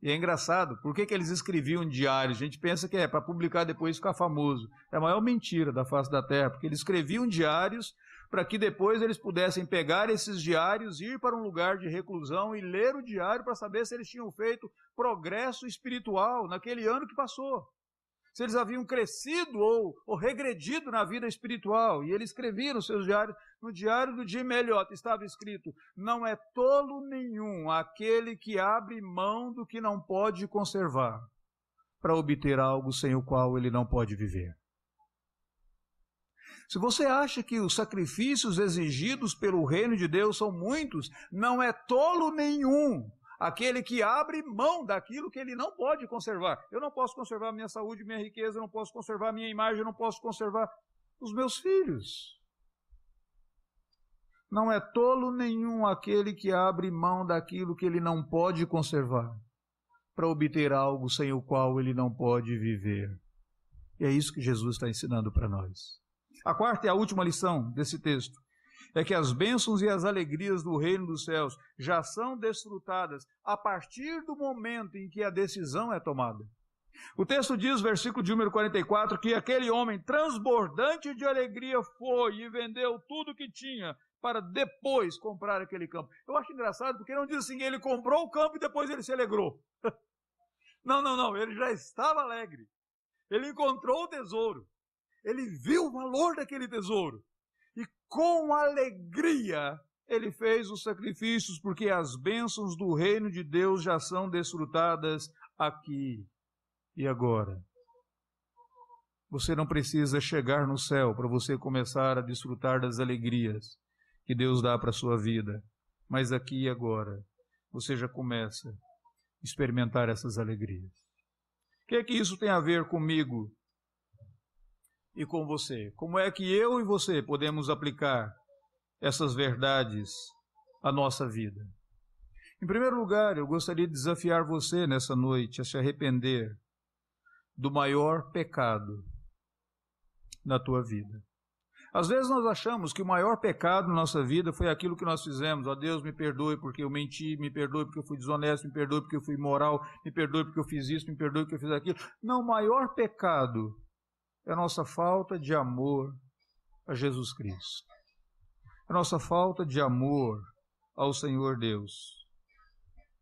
Speaker 2: E é engraçado, por que eles escreviam diários? A gente pensa que é para publicar depois e ficar famoso. É a maior mentira da face da terra, porque eles escreviam diários para que depois eles pudessem pegar esses diários, ir para um lugar de reclusão e ler o diário para saber se eles tinham feito progresso espiritual naquele ano que passou. Se eles haviam crescido ou regredido na vida espiritual. E ele escrevia nos seus diários. No diário do Jim Elliot estava escrito: não é tolo nenhum aquele que abre mão do que não pode conservar para obter algo sem o qual ele não pode viver. Se você acha que os sacrifícios exigidos pelo reino de Deus são muitos, não é tolo nenhum aquele que abre mão daquilo que ele não pode conservar. Eu não posso conservar minha saúde, minha riqueza, eu não posso conservar minha imagem, eu não posso conservar os meus filhos. Não é tolo nenhum aquele que abre mão daquilo que ele não pode conservar para obter algo sem o qual ele não pode viver. E é isso que Jesus está ensinando para nós. A quarta e a última lição desse texto é que as bênçãos e as alegrias do reino dos céus já são desfrutadas a partir do momento em que a decisão é tomada. O texto diz, versículo de número 44, que aquele homem transbordante de alegria foi e vendeu tudo o que tinha para depois comprar aquele campo. Eu acho engraçado porque não diz assim, ele comprou o campo e depois ele se alegrou. Não, ele já estava alegre. Ele encontrou o tesouro. Ele viu o valor daquele tesouro. E com alegria ele fez os sacrifícios, porque as bênçãos do reino de Deus já são desfrutadas aqui e agora. Você não precisa chegar no céu para você começar a desfrutar das alegrias que Deus dá para a sua vida. Mas aqui e agora, você já começa a experimentar essas alegrias. O que é que isso tem a ver comigo e com você? Como é que eu e você podemos aplicar essas verdades à nossa vida? Em primeiro lugar, eu gostaria de desafiar você nessa noite a se arrepender do maior pecado na tua vida. Às vezes nós achamos que o maior pecado na nossa vida foi aquilo que nós fizemos. Ó Deus, me perdoe porque eu menti, me perdoe porque eu fui desonesto, me perdoe porque eu fui imoral, me perdoe porque eu fiz isso, me perdoe porque eu fiz aquilo. Não, o maior pecado é a nossa falta de amor a Jesus Cristo. É a nossa falta de amor ao Senhor Deus.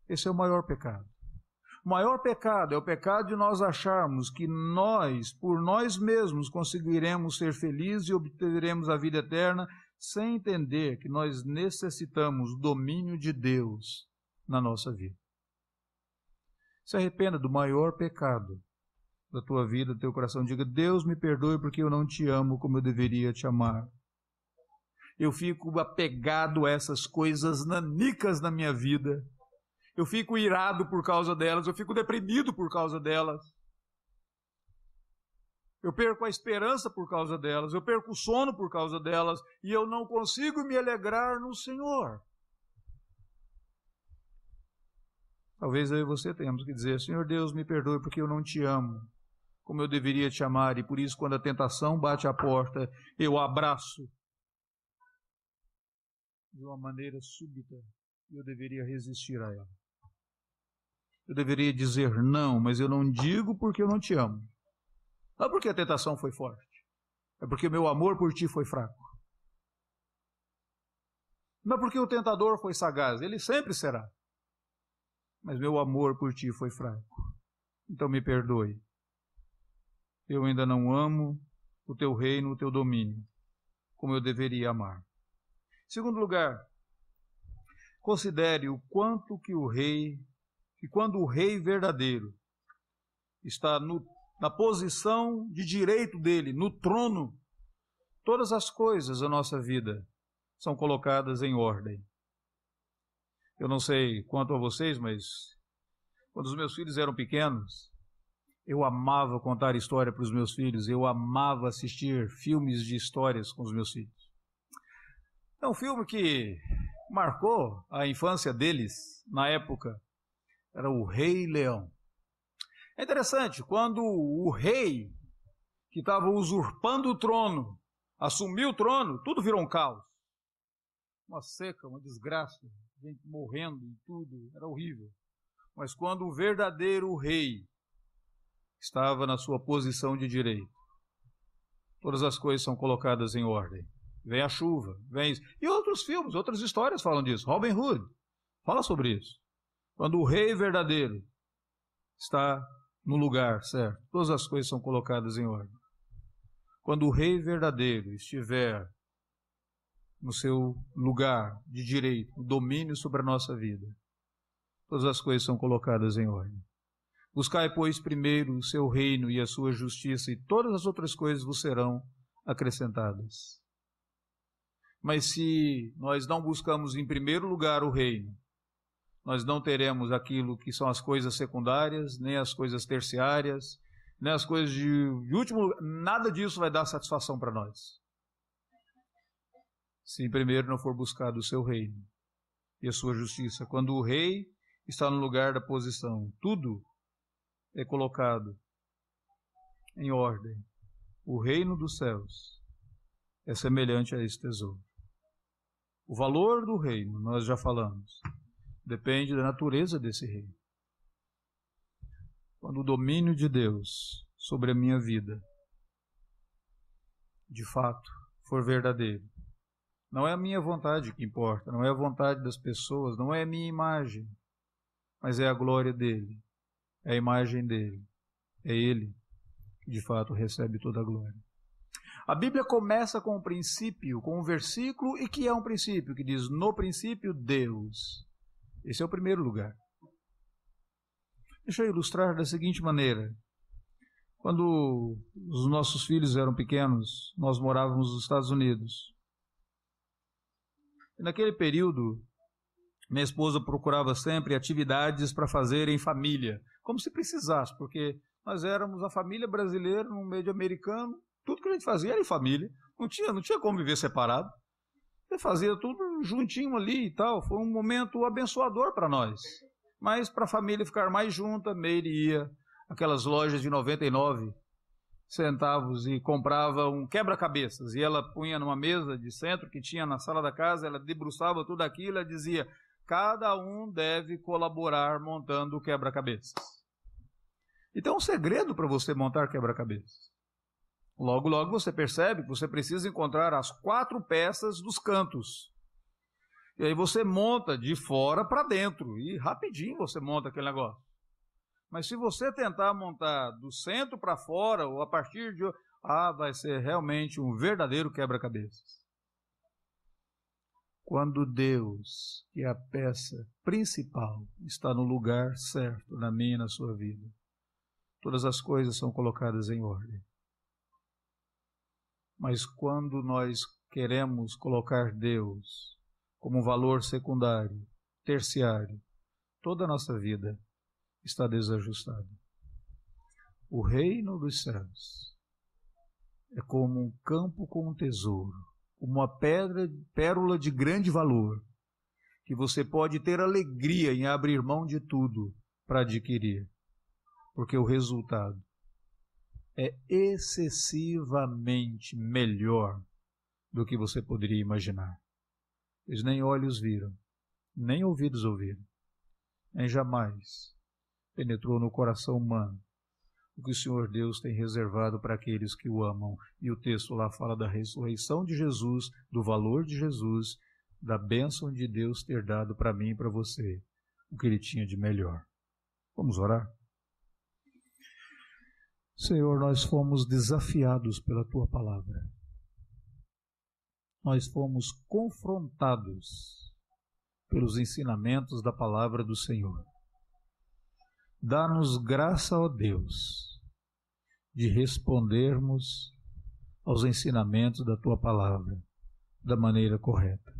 Speaker 2: Esse é o maior pecado. O maior pecado é o pecado de nós acharmos que nós, por nós mesmos, conseguiremos ser felizes e obteremos a vida eterna, sem entender que nós necessitamos do domínio de Deus na nossa vida. Se arrependa do maior pecado da tua vida, do teu coração. Diga, Deus me perdoe porque eu não te amo como eu deveria te amar. Eu fico apegado a essas coisas nanicas na minha vida. Eu fico irado por causa delas, eu fico deprimido por causa delas. Eu perco a esperança por causa delas, eu perco o sono por causa delas, e eu não consigo me alegrar no Senhor. Talvez eu e você tenhamos que dizer, Senhor Deus, me perdoe porque eu não te amo como eu deveria te amar, e por isso quando a tentação bate à porta, eu abraço de uma maneira súbita, e eu deveria resistir a ela. Eu deveria dizer não, mas eu não digo porque eu não te amo. Não é porque a tentação foi forte. É porque o meu amor por ti foi fraco. Não é porque o tentador foi sagaz, ele sempre será. Mas meu amor por ti foi fraco. Então me perdoe. Eu ainda não amo o teu reino, o teu domínio, como eu deveria amar. Segundo lugar, considere o quanto que quando o rei verdadeiro está na posição de direito dele, no trono, todas as coisas da nossa vida são colocadas em ordem. Eu não sei quanto a vocês, mas quando os meus filhos eram pequenos, eu amava contar história para os meus filhos, eu amava assistir filmes de histórias com os meus filhos. É um filme que marcou a infância deles na época, era o Rei Leão. É interessante, quando o rei que estava usurpando o trono assumiu o trono, tudo virou um caos. Uma seca, uma desgraça, gente morrendo e tudo, era horrível. Mas quando o verdadeiro rei estava na sua posição de direito, todas as coisas são colocadas em ordem. Vem a chuva, vem isso. E outros filmes, outras histórias falam disso. Robin Hood fala sobre isso. Quando o rei verdadeiro está no lugar certo, todas as coisas são colocadas em ordem. Quando o rei verdadeiro estiver no seu lugar de direito, o domínio sobre a nossa vida, todas as coisas são colocadas em ordem. Buscai, pois, primeiro o seu reino e a sua justiça, e todas as outras coisas vos serão acrescentadas. Mas se nós não buscamos em primeiro lugar o reino, nós não teremos aquilo que são as coisas secundárias, nem as coisas terciárias, nem as coisas de último lugar. Nada disso vai dar satisfação para nós. Se primeiro não for buscado o seu reino e a sua justiça. Quando o rei está no lugar da posição, tudo é colocado em ordem. O reino dos céus é semelhante a esse tesouro. O valor do reino, nós já falamos, depende da natureza desse reino. Quando o domínio de Deus sobre a minha vida, de fato, for verdadeiro, não é a minha vontade que importa, não é a vontade das pessoas, não é a minha imagem, mas é a glória dele, é a imagem dele, é ele que de fato recebe toda a glória. A Bíblia começa com um princípio, com um versículo, e que é um princípio, que diz, no princípio, Deus. Esse é o primeiro lugar. Deixa eu ilustrar da seguinte maneira. Quando os nossos filhos eram pequenos, nós morávamos nos Estados Unidos. E naquele período, minha esposa procurava sempre atividades para fazer em família, como se precisasse, porque nós éramos a família brasileira no meio americano, tudo que a gente fazia era em família, não tinha como viver separado. Você fazia tudo juntinho ali e tal, foi um momento abençoador para nós. Mas para a família ficar mais junta, Meire ia aquelas lojas de 99 centavos e comprava um quebra-cabeças, e ela punha numa mesa de centro que tinha na sala da casa, ela debruçava tudo aquilo, ela dizia, cada um deve colaborar montando o quebra-cabeças. Então é um segredo para você montar quebra-cabeças. Logo, logo você percebe que você precisa encontrar as 4 peças dos cantos. E aí você monta de fora para dentro, e rapidinho você monta aquele negócio. Mas se você tentar montar do centro para fora, ou a partir de... vai ser realmente um verdadeiro quebra-cabeças. Quando Deus, que é a peça principal, está no lugar certo na minha e na sua vida, todas as coisas são colocadas em ordem. Mas quando nós queremos colocar Deus como um valor secundário, terciário, toda a nossa vida está desajustada. O reino dos céus é como um campo com um tesouro, uma pérola de grande valor, que você pode ter alegria em abrir mão de tudo para adquirir, porque o resultado é excessivamente melhor do que você poderia imaginar. Eles nem olhos viram, nem ouvidos ouviram, nem jamais penetrou no coração humano o que o Senhor Deus tem reservado para aqueles que o amam. E o texto lá fala da ressurreição de Jesus, do valor de Jesus, da bênção de Deus ter dado para mim e para você o que Ele tinha de melhor. Vamos orar? Senhor, nós fomos desafiados pela Tua palavra. Nós fomos confrontados pelos ensinamentos da palavra do Senhor. Dá-nos graça, ó Deus, de respondermos aos ensinamentos da Tua palavra da maneira correta.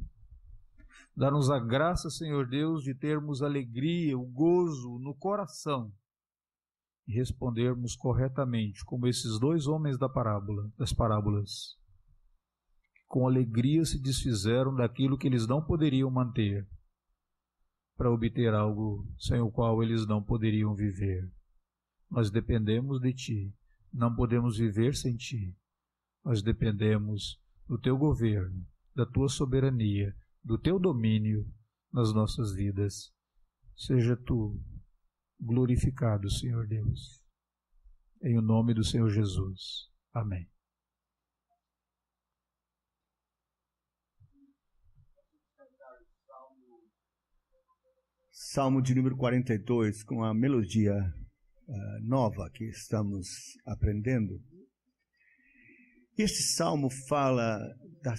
Speaker 2: Dá-nos a graça, Senhor Deus, de termos alegria, o gozo no coração e respondermos corretamente, como esses dois homens das parábolas, com alegria se desfizeram daquilo que eles não poderiam manter, para obter algo sem o qual eles não poderiam viver. Nós dependemos de Ti, não podemos viver sem Ti. Nós dependemos do Teu governo, da Tua soberania, do Teu domínio nas nossas vidas. Seja Tu glorificado, Senhor Deus. Em o nome do Senhor Jesus. Amém.
Speaker 1: Salmo de número 42, com a melodia nova que estamos aprendendo. Este salmo fala da